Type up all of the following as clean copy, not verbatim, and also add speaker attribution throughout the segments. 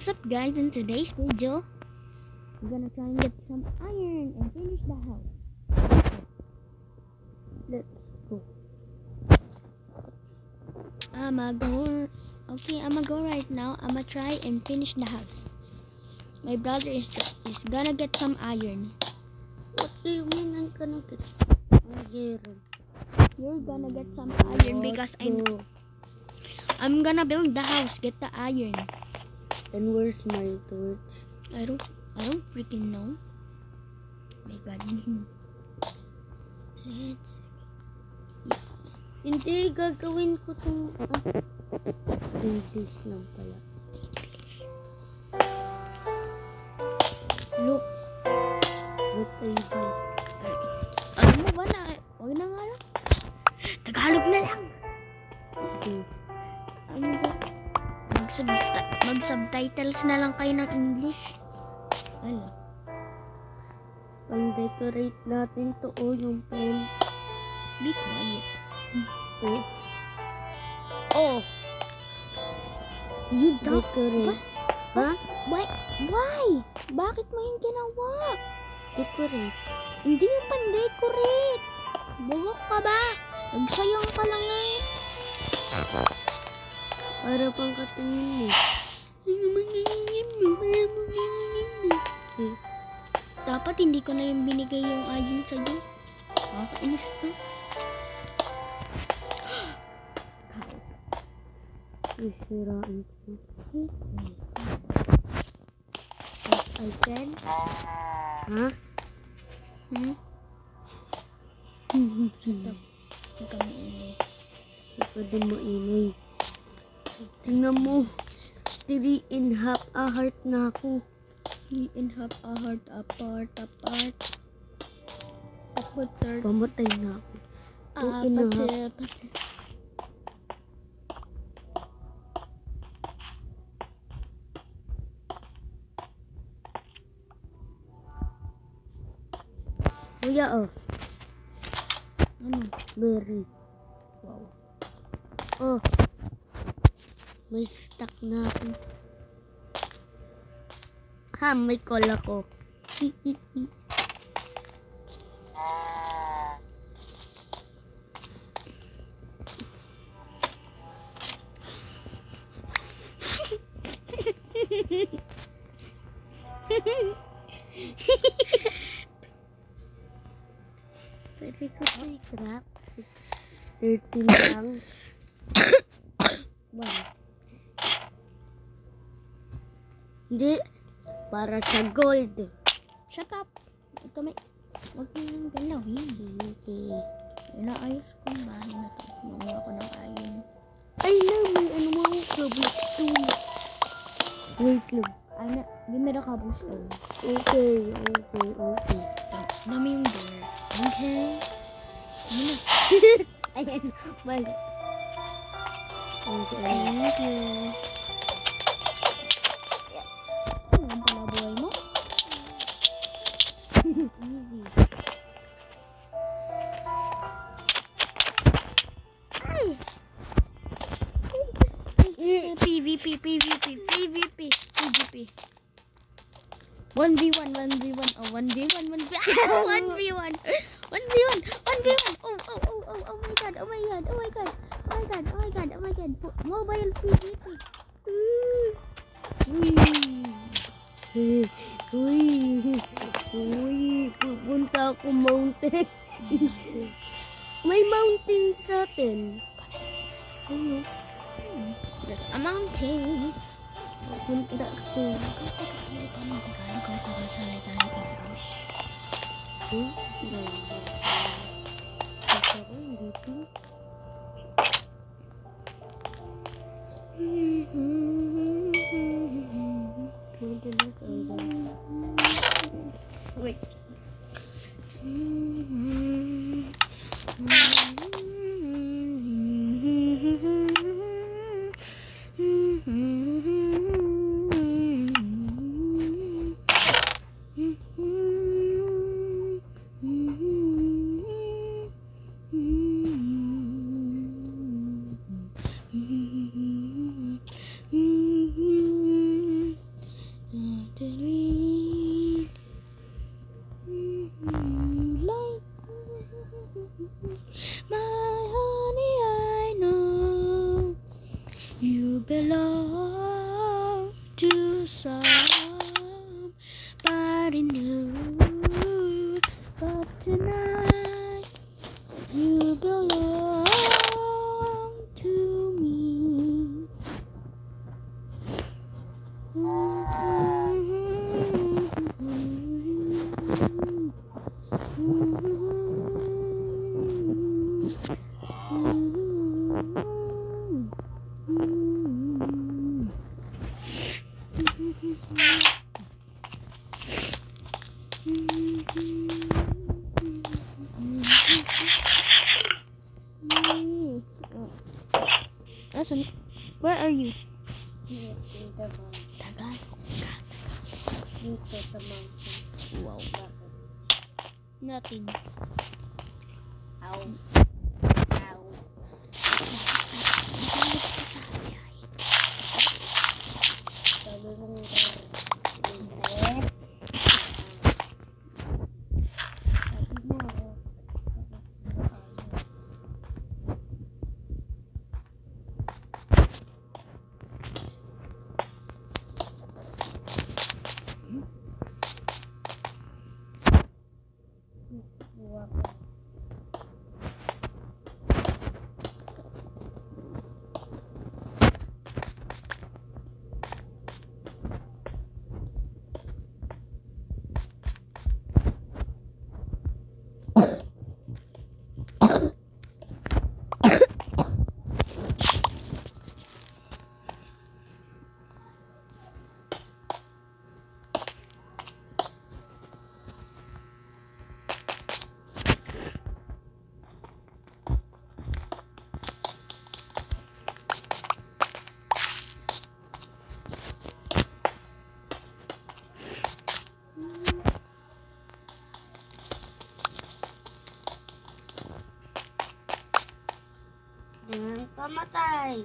Speaker 1: What's up guys, in today's video we're gonna try and get some iron and finish the house. Let's go. I'ma go right now. I'ma try and finish the house. My brother is gonna get some iron.
Speaker 2: What do you mean I'm gonna get iron?
Speaker 1: You're gonna get some iron because I'm gonna build the house, get the iron.
Speaker 2: And where's my torch?
Speaker 1: I don't freaking know. My God. Let's.
Speaker 2: Hindi, gagawin ko itong English lang pala.
Speaker 1: Look.
Speaker 2: What I do?
Speaker 1: Alam mo ba na? Huwag na nga lang. Tagalog na lang. Mag-subtitles na lang kayo ng English. Ano?
Speaker 2: Pang-decorate natin to yung plants.
Speaker 1: Be quiet.
Speaker 2: Oh!
Speaker 1: You don't.
Speaker 2: Decorate.
Speaker 1: Ha? Why? Bakit mo yung ginawa?
Speaker 2: Decorate.
Speaker 1: Hindi yung pan-decorate. Buhok ka ba? Nagsayang ka lang eh.
Speaker 2: Para pang katingin mo.
Speaker 1: Dapat hindi ko na yung binigay yung ayon sa'yo. Nakakainis to.
Speaker 2: Isiraan ko. As I can. Ha?
Speaker 1: Shut up. Huwag ka maingay.
Speaker 2: Huwag ka din maingay. Tingnan mo. 3.5 a heart na ako.
Speaker 1: 3.5 a heart apart.
Speaker 2: Pamatay na ako. 2.5. Kuya, oh.
Speaker 1: Ano?
Speaker 2: Berry.
Speaker 1: Wow.
Speaker 2: Oh. May stuck na ako. Ha, may call ako. Pwede ko pa i-crap. 13 lang. Hindi. Para sa gold.
Speaker 1: Shut up. Huwag mo yung galawin.
Speaker 2: Okay.
Speaker 1: Inaayos ko yung bahay na to. Mamuha ko ng ayon.
Speaker 2: Ay na, may ano mo ako. Cobblestone. Wait lang.
Speaker 1: Give me the cobblestone.
Speaker 2: Okay.
Speaker 1: Dami yung door. Okay. Ano?
Speaker 2: Ayan. Balik.
Speaker 1: Thank you. Ano pala buhay mo?
Speaker 2: Easy.
Speaker 1: Ay! PVP. 1v1. Oh, 1v1. 1v1. Oh my god. Mobile PVP.
Speaker 2: Uy, pupunta ako mountain. May mountain sa atin. Ano?
Speaker 1: There's a mountain.
Speaker 2: Pupunta ako.
Speaker 1: Ikaw tagasalita ng English.
Speaker 2: Ako, dito. Wait.
Speaker 1: My honey, I know you belong to somebody new, but tonight you belong to me. Listen, where are you?
Speaker 2: Here in the mountain.
Speaker 1: Tagal.
Speaker 2: Dito sa mountain.
Speaker 1: Wow.
Speaker 2: Bakit?
Speaker 1: Nothing.
Speaker 2: Ow. Ow.
Speaker 1: Nagalit ka sa amin.
Speaker 2: Sabi mo nga. Sabi mo. Pamatay.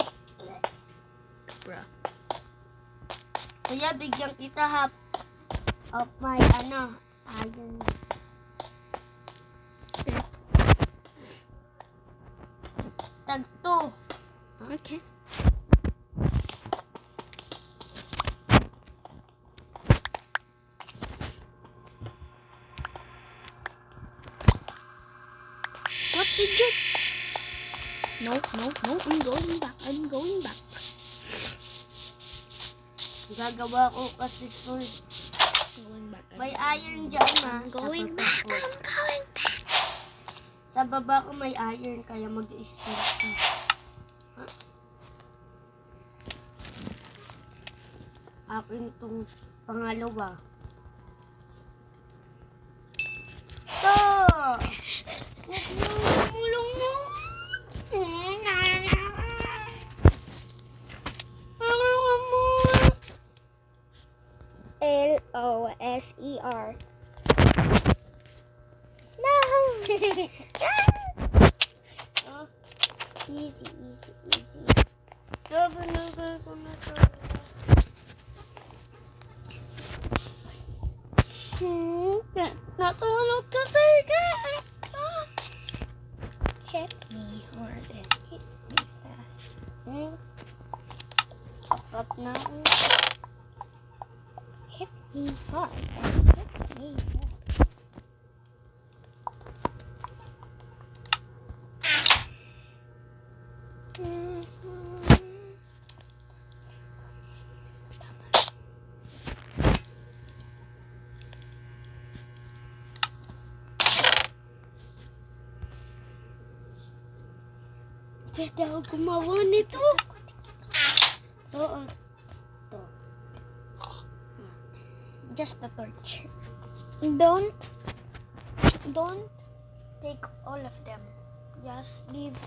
Speaker 1: Bro.
Speaker 2: Kaya bigyan kita half of my iron. Tag 2.
Speaker 1: Okay. What did you? No, I'm going back.
Speaker 2: Gagawa ko kasi sword.
Speaker 1: Going back.
Speaker 2: May iron dyan
Speaker 1: I'm going back.
Speaker 2: Sa baba ko may iron kaya mag-spell ka. Akin tong pangalawa. To! Mulong mo!
Speaker 1: LOSER. No! Easy.
Speaker 2: Natulog kasi ka.
Speaker 1: Hit me hard and hit me fast.
Speaker 2: Up na ako.
Speaker 1: Hit me hard and hit me fast.
Speaker 2: Kaya ako gumawa nito. Oo. To.
Speaker 1: Just a torch. Don't take all of them. Just leave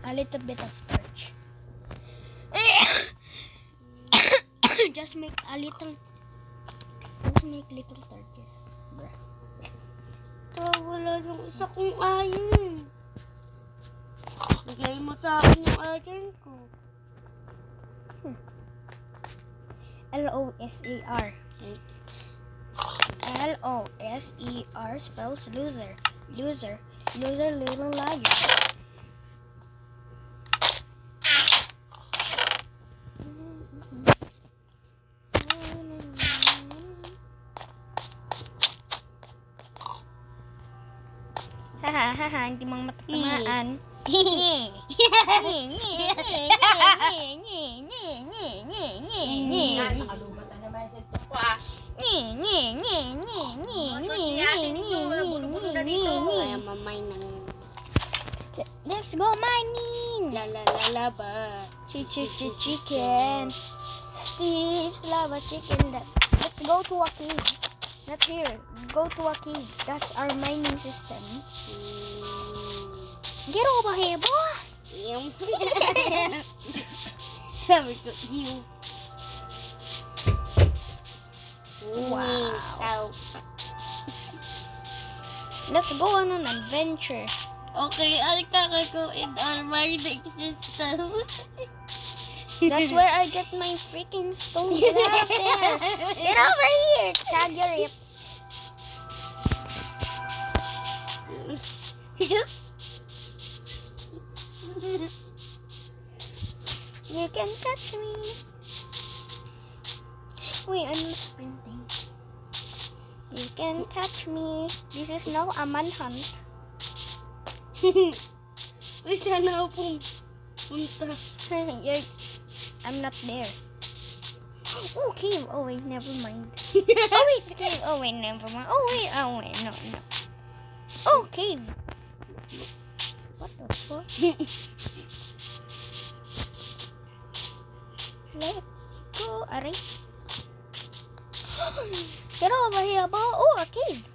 Speaker 1: a little bit of torch. Just make little torches. Bruh.
Speaker 2: Wala yung isa kong iron. Bigay mo sa akin yung iron ko.
Speaker 1: LOSER. LOSER spells loser. Loser Loser, little liar. Hahaha, hindi mang matatamaan.
Speaker 2: Kaya mamay ng
Speaker 1: Let's go mining!
Speaker 2: la la la la ba.
Speaker 1: Chicken. Steve's lava chicken. Let's go to a cave. Not here. Go to a cave. That's our mining system. Get over here, boy.
Speaker 2: Yung sabi ko, you.
Speaker 1: Wow. Let's go on an adventure.
Speaker 2: Okay, I'll kakakuin on my next system.
Speaker 1: That's where I get my freaking stone. Get out of there. Get over here. Tag your rip. You can catch me. Wait, I'm not sprinting. You can catch me. This is now a manhunt.
Speaker 2: Uy, sana ako punta.
Speaker 1: I'm not there. Oh, cave. Oh, wait, never mind. Oh, wait, cave. Oh, wait, never mind. Oh, wait, no. Oh, cave. What the fuck? Let's go. Aray. Get over here, boy. Oh, a cave.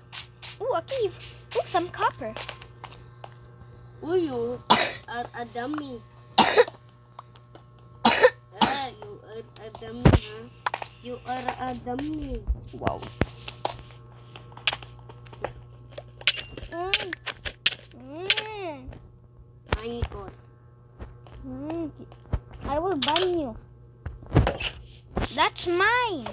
Speaker 1: Oh, a cave. Oh, some copper.
Speaker 2: Uy, you are a dummy. You are a dummy, ha? You are a dummy.
Speaker 1: Wow.
Speaker 2: Ay, God.
Speaker 1: I will ban you. That's mine.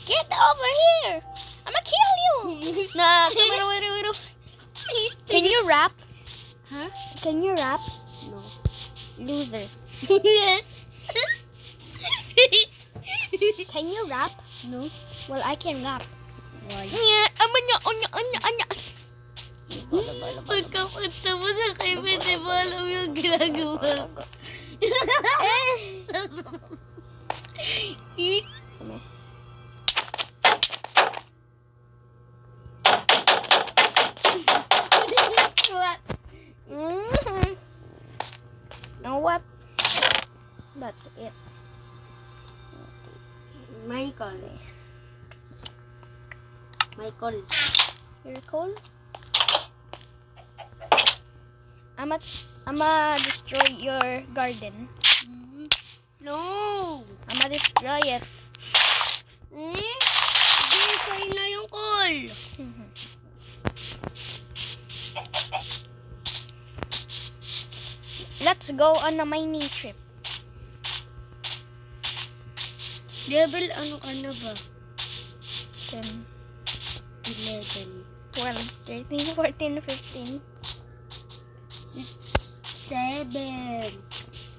Speaker 1: Get over here. I'ma kill you. Nah, wait. Can you rap?
Speaker 2: Huh?
Speaker 1: Can you rap?
Speaker 2: No.
Speaker 1: Loser. Can you rap?
Speaker 2: No.
Speaker 1: Well, I can rap.
Speaker 2: Why?
Speaker 1: Anya.
Speaker 2: Pagkapunta mo sa kay hindi mo alam yung ginagawa.
Speaker 1: What? Now what? That's it.
Speaker 2: Michael.
Speaker 1: You're cold? I'ma destroy your garden.
Speaker 2: No!
Speaker 1: I'ma destroy it.
Speaker 2: Hindi kayo na yung call.
Speaker 1: Let's go on a mining trip.
Speaker 2: Level ano ka na ba?
Speaker 1: 10,
Speaker 2: 11.
Speaker 1: 12, 13, 14, 15,
Speaker 2: 7.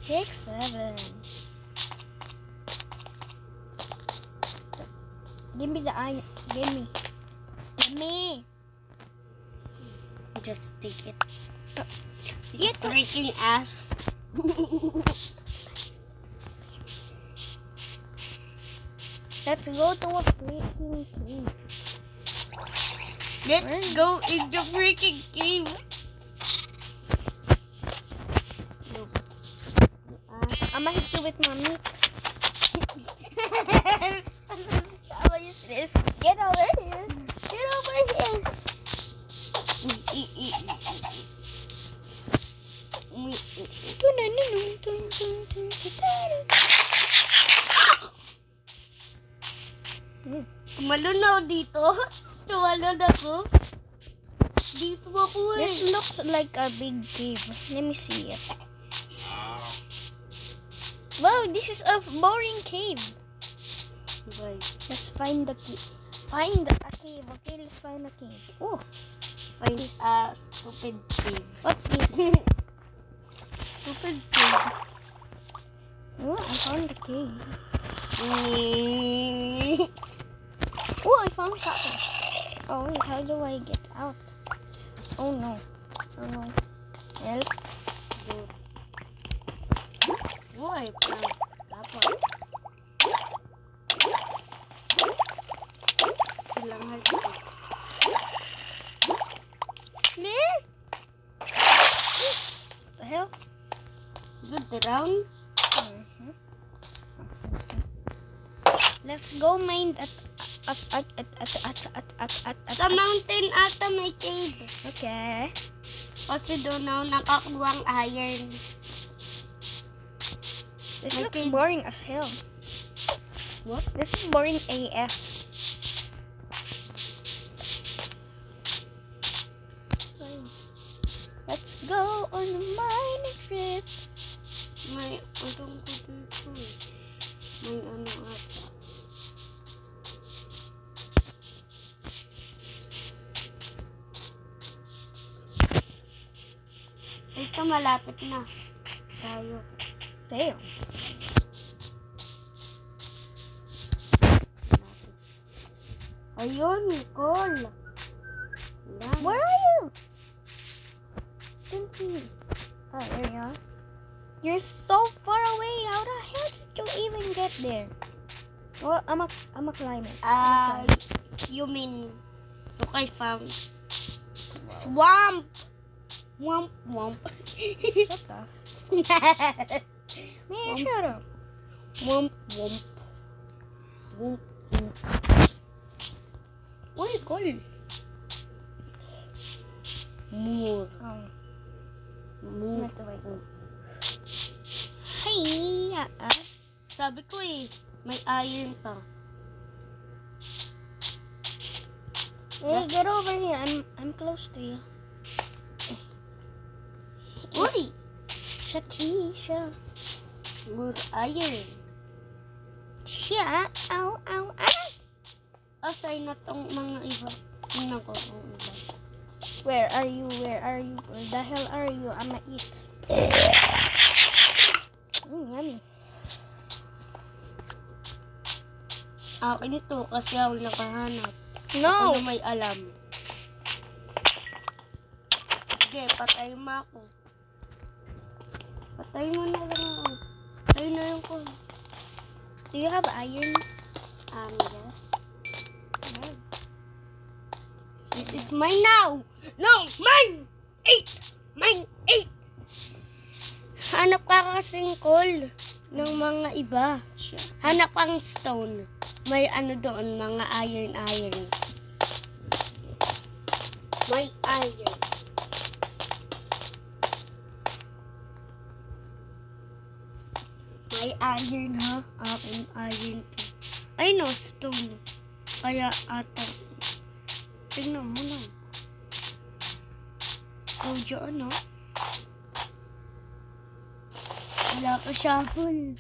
Speaker 1: 6, 7. Give me the iron. Give me.
Speaker 2: Just take it.
Speaker 1: You took
Speaker 2: Freaking ass.
Speaker 1: Let's go to a freaking cave.
Speaker 2: Let's go in the freaking cave.
Speaker 1: I'ma hit you with my meat. How is this? Get over here. Get over here.
Speaker 2: Tumalon na ako dito. Tumalon ako. Dito ako eh.
Speaker 1: This looks like a big cave. Let me see it. Wow, this is a boring cave.
Speaker 2: Right.
Speaker 1: Let's find the cave. Find a cave. Okay, let's find a cave. Oh,
Speaker 2: Find stupid pig.
Speaker 1: What's this?
Speaker 2: Stupid pig.
Speaker 1: Oh, I found the cave.
Speaker 2: Mm.
Speaker 1: Oh, I found copper. Oh wait, how do I get out? Oh no. Oh no. Help.
Speaker 2: Why? Dapat. Ilang heart ko.
Speaker 1: Please. What the hell?
Speaker 2: Good round.
Speaker 1: Mhm. Let's go mine at
Speaker 2: Sa mountain ata may cave.
Speaker 1: Okay.
Speaker 2: Kasi doon ako nakakuha ang iron.
Speaker 1: This
Speaker 2: My
Speaker 1: looks
Speaker 2: cave.
Speaker 1: boring as hell.
Speaker 2: What?
Speaker 1: This is boring AF. Let's go on a mining trip.
Speaker 2: May utong ko dito. May ano ata. Ito malapit na. Tayo.
Speaker 1: Damn.
Speaker 2: Ayun, Nicole. Yan.
Speaker 1: Where are you? Didn't see you. Oh, there you are. You're so far away. How the hell did you even get there? Well, I'm a climber.
Speaker 2: You mean, look, I found swamp. Womp womp.
Speaker 1: Shut up. Man, shut up.
Speaker 2: Womp womp. Womp womp. Uy, Cole. More. Move.
Speaker 1: Not the way. Hey,
Speaker 2: Sabi ko eh, may iron pa.
Speaker 1: hey, get over here. I'm close to you.
Speaker 2: Uy!
Speaker 1: Shakisha.
Speaker 2: More iron.
Speaker 1: Siya. Ow, ow, ow.
Speaker 2: Asay na tong mga iba. Tingnan ko ang iba.
Speaker 1: Where are you? Where are you? Where the hell are you? I'ma eat. Yummy.
Speaker 2: Akin ito kasi ako nakahanap. Ako
Speaker 1: No.
Speaker 2: na may alam. Sige, patay mo ako. Patay mo na lang ako. Sa'yo na yung ko.
Speaker 1: Do you have iron?
Speaker 2: Yeah. This is mine now! No! Mine! 8! Mine! 8! Hanap ka kasing coal ng mga iba. Hanap kang stone. May ano doon, mga iron. May iron. May iron ha? Akin iron to. Ay no, stone. Kaya ata. Tingnan mo lang. Oh, dyan ha? Wala ka shovel.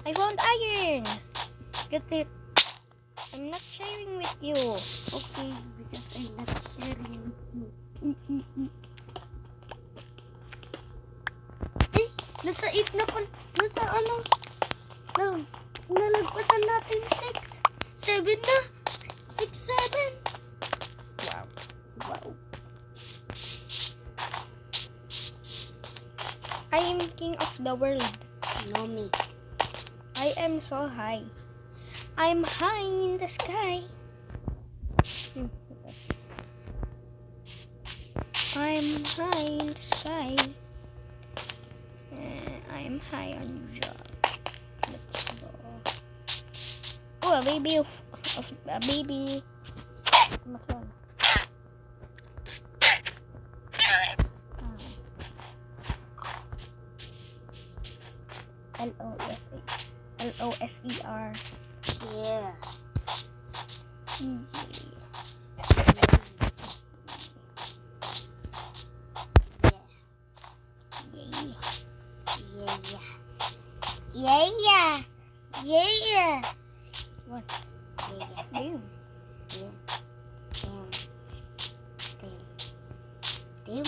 Speaker 1: I found iron. Get it. I'm not sharing with you.
Speaker 2: Okay, because I'm not sharing with you. Eh, nasa 8 na pa. Nasa ano? No, nalagpasan natin 6. 7 na. 6, 7.
Speaker 1: Wow.
Speaker 2: Wow.
Speaker 1: I am king of the world.
Speaker 2: No, me.
Speaker 1: I am so high. I'm high in the sky. I'm high in the sky. I'm high on job. Let's go. Oh, a baby of a baby. L-O-S-E-R.
Speaker 2: Yeah. Yeah.
Speaker 1: What? Damn.
Speaker 2: Damn.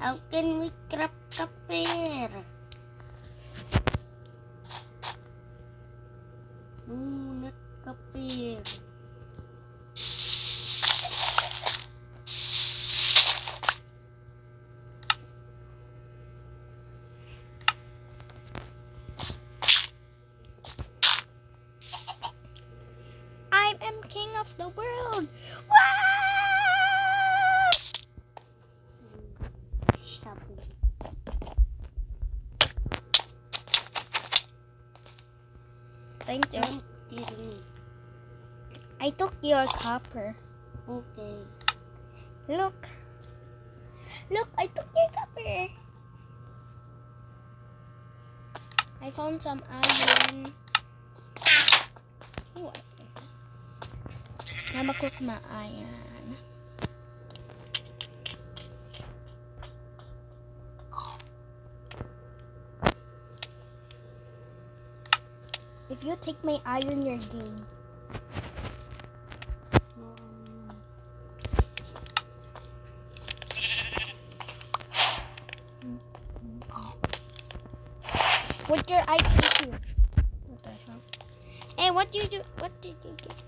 Speaker 2: How can we craft kapir? No, not kapir.
Speaker 1: I am king of the world. Wow!
Speaker 2: Shabu.
Speaker 1: Thank you.
Speaker 2: Don't tell me.
Speaker 1: I took your copper.
Speaker 2: Okay.
Speaker 1: Look. Look, I took your copper. I found some iron. What? I'm cook my iron. If you take my iron, you're gay. Put your items here. What the hell? Hey, what did you give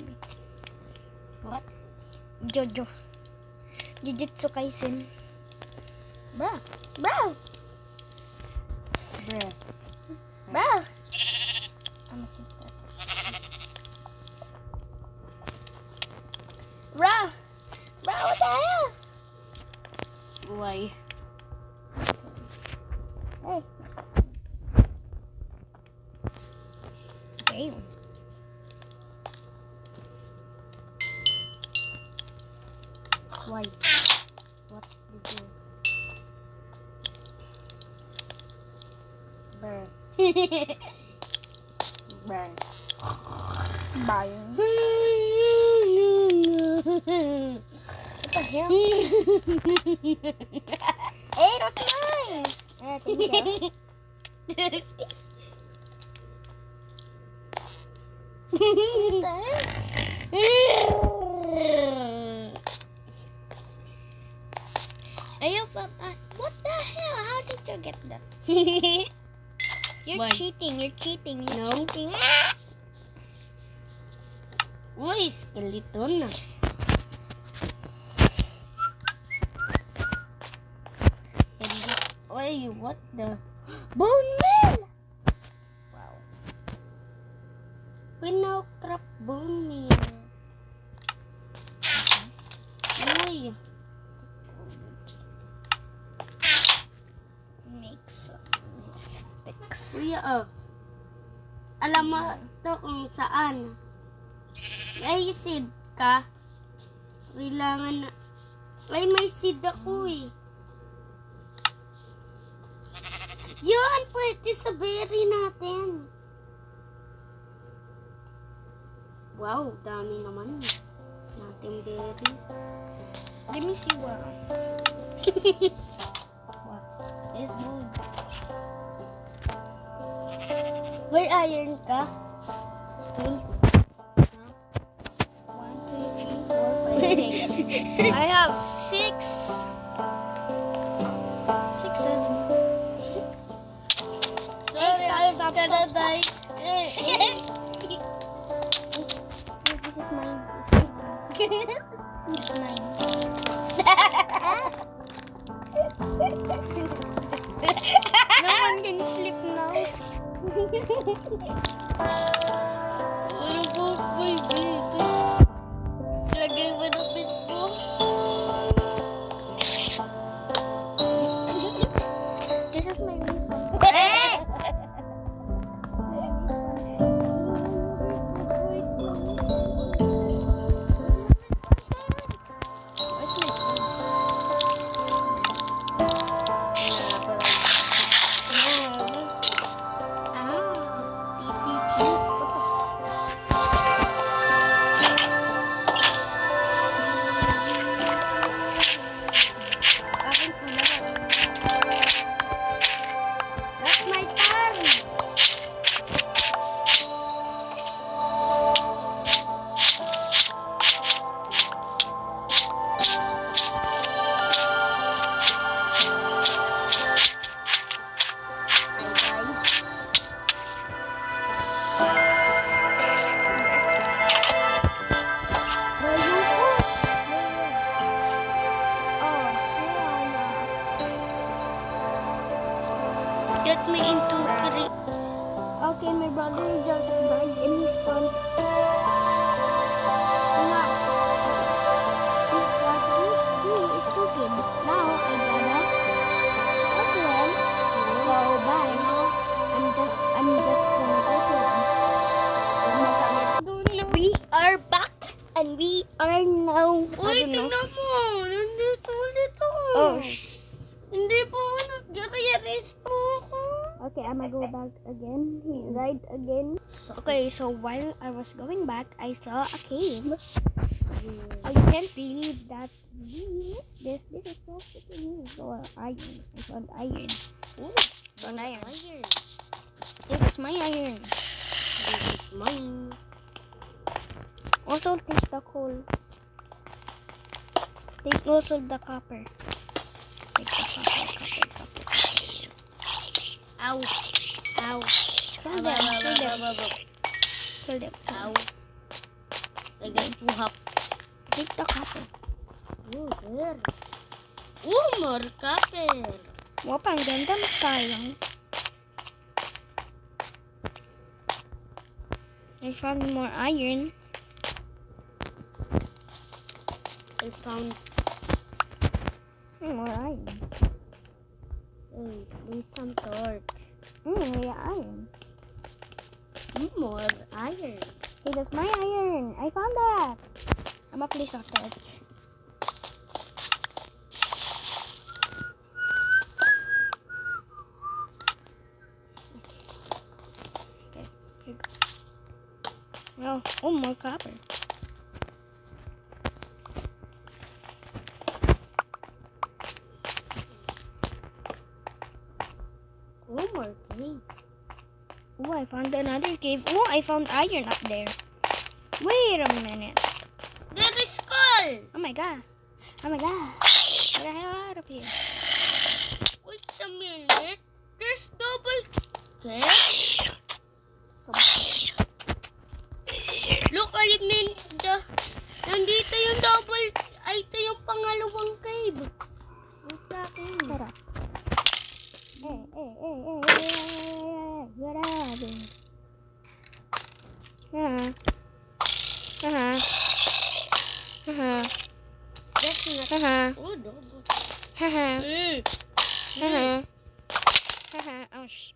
Speaker 1: me?
Speaker 2: What?
Speaker 1: Jojo. Jujutsu Kaisen. Bruh. Bruh.
Speaker 2: Bruh.
Speaker 1: Bruh. I'm gonna keep that. Bruh. Bruh, what the hell?
Speaker 2: Why?
Speaker 1: Hey. Damn.
Speaker 2: Why? What did you? Bruh. Bruh.
Speaker 1: Bye. What the hell? Hey, that's mine. Thank you. What the hell? What the hell? How did you get that? You're
Speaker 2: Why?
Speaker 1: cheating. You're cheating. You're
Speaker 2: No.
Speaker 1: cheating.
Speaker 2: Uy, skeleton. Wait, what the?
Speaker 1: Bone meal. Wow.
Speaker 2: We now craft bone meal. Uy.
Speaker 1: Make some sticks.
Speaker 2: Kuya, alam mo to kung saan. May seed ka. Kailangan na. Ay, may seed ako eh. Yan, pwede sa berry natin. Wow, dami naman. Natin berry.
Speaker 1: Let me see what. What? It's good.
Speaker 2: May iron ka? Full.
Speaker 1: 1, 2, 3, 4, 5, 6. I have 6. 6, 7.
Speaker 2: Sorry, I'm
Speaker 1: stop,
Speaker 2: gonna
Speaker 1: stop.
Speaker 2: die.
Speaker 1: This is mine. This is mine. No one can sleep now.
Speaker 2: Ano po, dito? Lagay mo na pit po.
Speaker 1: This is my response. Where's my food? Ah, titi. What the
Speaker 2: And we are now...
Speaker 1: Uy, tingnan
Speaker 2: mo! Nandito ulit ako.
Speaker 1: Oh,
Speaker 2: Hindi po ako nag-release po ako.
Speaker 1: okay, I'm gonna go back again. Right again. Okay, so while I was going back, I saw a cave. I can't believe that we missed this. This is so freaking new. So iron. I found iron.
Speaker 2: Ooh,
Speaker 1: Found iron.
Speaker 2: iron.
Speaker 1: It was my iron.
Speaker 2: This is mine.
Speaker 1: Also take the coal. Take also the copper. Take the copper.
Speaker 2: Ow. Ow.
Speaker 1: Kill them. Kill them.
Speaker 2: Ow. Lagay puhap.
Speaker 1: Take the copper.
Speaker 2: Oh, there. Oh, more copper.
Speaker 1: Wow, pang ganda mas kayang. I found more iron.
Speaker 2: I found
Speaker 1: More iron.
Speaker 2: there's some torch.
Speaker 1: Yeah, iron.
Speaker 2: More iron.
Speaker 1: Hey, that's my iron. I found that. I'm gonna place a torch. Okay, here you go. Oh, more copper.
Speaker 2: Oh, more cave.
Speaker 1: Oh, I found another cave. Oh, I found iron up there. Wait a minute.
Speaker 2: There is skull.
Speaker 1: Oh my god. Oh my god. Get the hell out of here.
Speaker 2: Wait a minute. There's double cave. Look, I mean, nandito yung double, ay, ito yung pangalawang cave. Ang sa akin.
Speaker 1: Tara. Hey. Get out of here.
Speaker 2: That's not, oh, double.
Speaker 1: Oh, sh.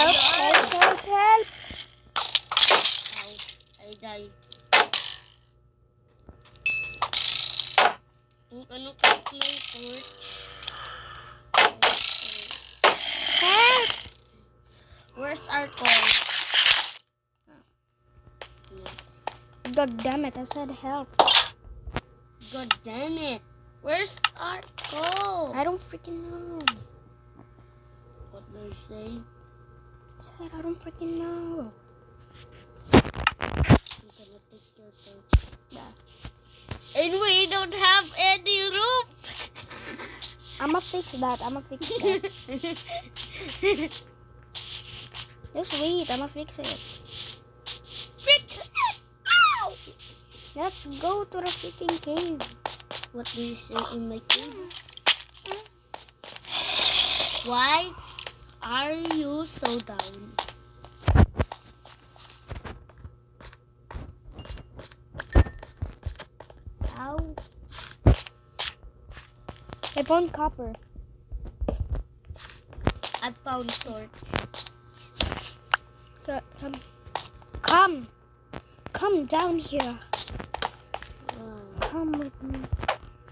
Speaker 1: Help.
Speaker 2: Ow, I died. Ang ano ka may torch?
Speaker 1: Help.
Speaker 2: Where's our coal?
Speaker 1: God damn it, I said help.
Speaker 2: God damn it. Where's our coal?
Speaker 1: I don't freaking know.
Speaker 2: What do you say?
Speaker 1: I said I don't freaking know.
Speaker 2: I'm gonna take your torch.
Speaker 1: Yeah.
Speaker 2: And we don't have any roof.
Speaker 1: I'ma fix that. Just wait, I'ma fix it.
Speaker 2: Fix it. Ow!
Speaker 1: Let's go to the freaking cave.
Speaker 2: What do you say in my cave? Why are you so down? Ow.
Speaker 1: I found copper.
Speaker 2: I found torch.
Speaker 1: Come down here.
Speaker 2: Wow.
Speaker 1: Come with me.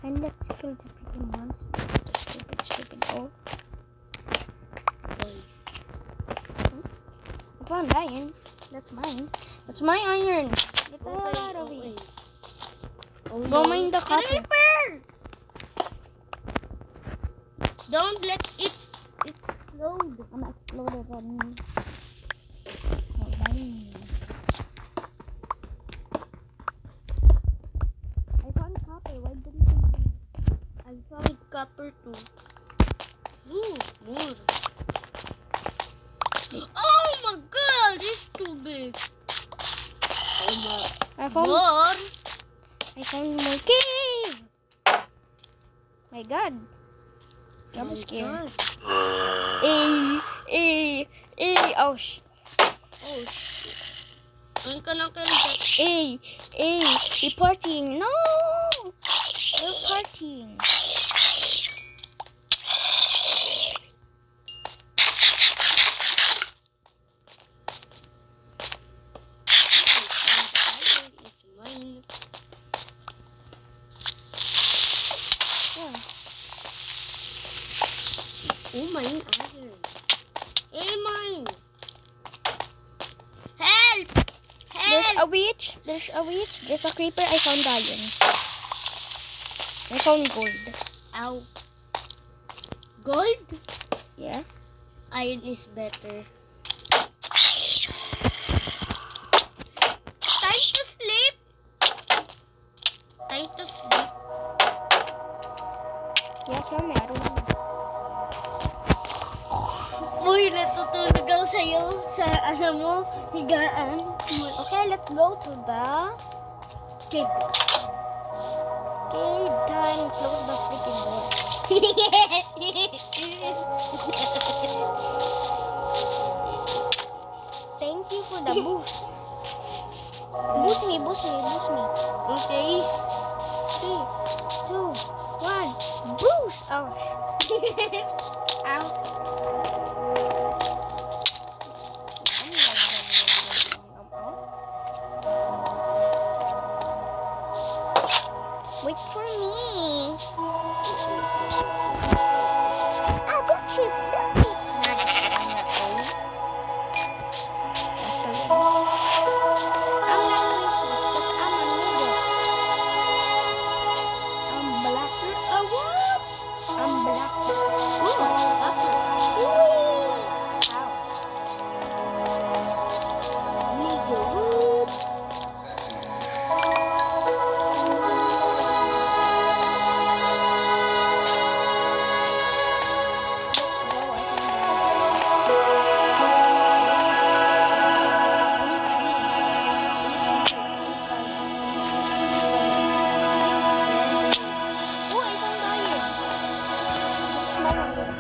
Speaker 1: And let's kill the freaking monster. Stupid old.
Speaker 2: Boy.
Speaker 1: I found iron. That's mine. That's my iron. Get the hell out of here.
Speaker 2: Oh,
Speaker 1: Go mine the copper.
Speaker 2: Creeper! Don't let it explode.
Speaker 1: I'm gonna explode it on me. Oh, dang. I found copper. Why didn't you mine?
Speaker 2: I found copper too. Ooh, more. Oh my god, it's too big. Oh my.
Speaker 1: I found more cave. My god. I'm scared.
Speaker 2: God.
Speaker 1: Oh,
Speaker 2: Oh, Oh, shit. Ang ka ng kaligat.
Speaker 1: Reporting. No! Reporting.
Speaker 2: Is mine.
Speaker 1: Yeah.
Speaker 2: Oh, mine iron. Hey, mine. Help!
Speaker 1: There's
Speaker 2: Help!
Speaker 1: a witch. There's a creeper. I found iron. I found gold.
Speaker 2: Ow. Gold?
Speaker 1: Yeah.
Speaker 2: Iron is better. Time to sleep. Time to sleep.
Speaker 1: Yeah, tell me. I don't know.
Speaker 2: Uy, natutulog ako sa'yo sa asa mo, higaan.
Speaker 1: Okay, let's go to the
Speaker 2: Cave.
Speaker 1: cave time. Close the freaking door. Thank you for the boost. Boost me.
Speaker 2: Okay.
Speaker 1: 3, 2, 1. Boost. Oh.
Speaker 2: Ow.
Speaker 1: Wait for me. Ah, black sheep. No, just kidding, I'm not going. I'm not racist because I'm a nigger. I'm black.
Speaker 2: What?
Speaker 1: I'm black.
Speaker 2: Oh, copper.
Speaker 1: Ow.
Speaker 2: Nigga, what?
Speaker 1: Let's go. I can Oh, I found iron. This is my iron.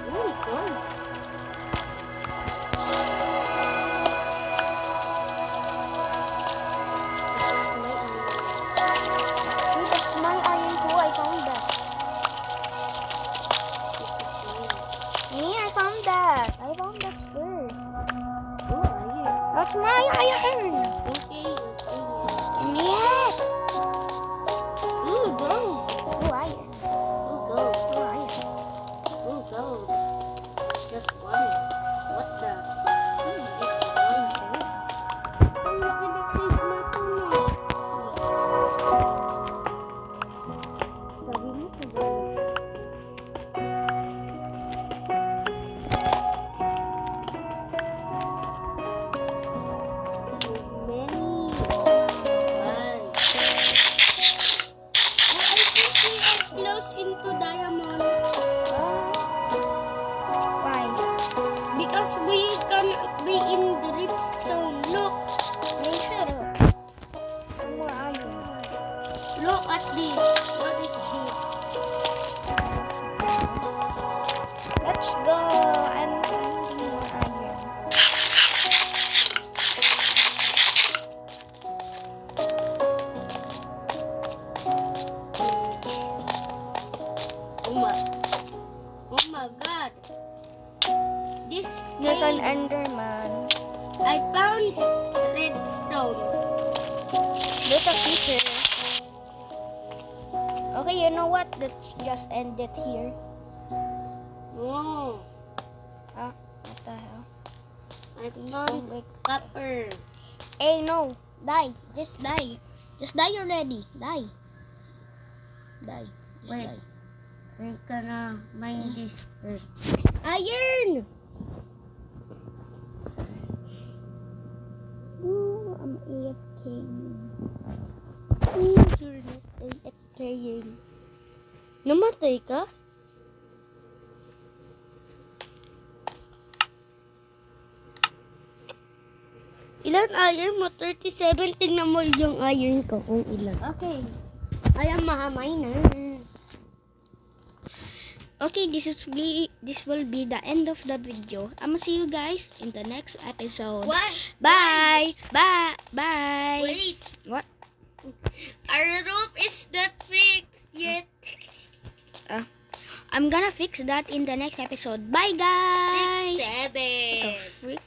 Speaker 2: Oh, gold.
Speaker 1: Dude, that's my iron too. I found that.
Speaker 2: This is mine.
Speaker 1: Me, I found that. I found that first.
Speaker 2: Oh, iron.
Speaker 1: That's my iron.
Speaker 2: Okay.
Speaker 1: Give me it.
Speaker 2: Ooh, gold.
Speaker 1: Oh, iron.
Speaker 2: Ooh, gold.
Speaker 1: Oh, iron.
Speaker 2: Ooh, gold. Just one. What the? It's mine. Ang laki na cave na to, no? Sabi mo, kagaya. Many. One. Oh, I think we are close into diamond.
Speaker 1: Why?
Speaker 2: Because we can be in the ripstone. Look.
Speaker 1: Make sure. One more iron.
Speaker 2: Look at this. What is this?
Speaker 1: Let's go. I'm finding more iron.
Speaker 2: Oh my god. This
Speaker 1: There's an
Speaker 2: cave.
Speaker 1: Enderman.
Speaker 2: I found redstone.
Speaker 1: There's a creeper. Okay, you know what? Let's just end it here.
Speaker 2: Oh,
Speaker 1: Ah, what the hell?
Speaker 2: I
Speaker 1: Please
Speaker 2: found
Speaker 1: don't break.
Speaker 2: copper.
Speaker 1: Hey, no. Die. Just die. Just die already. Die. Die. Just
Speaker 2: Wait.
Speaker 1: die.
Speaker 2: We're gonna mine this first. Iron!
Speaker 1: Ooh, I'm AFK.
Speaker 2: Ooh, you're not AFKing. Namatay ka? Ilan iron mo? 37. Tingnan mo yung iron ko kung ilan.
Speaker 1: Okay.
Speaker 2: I am mahamay na.
Speaker 1: Okay, this will be the end of the video. I'm gonna see you guys in the next episode.
Speaker 2: What?
Speaker 1: Bye. Bye. Bye.
Speaker 2: Wait.
Speaker 1: What?
Speaker 2: Our roof is not fixed yet.
Speaker 1: I'm gonna fix that in the next episode. Bye, guys.
Speaker 2: 6, 7.
Speaker 1: The freak.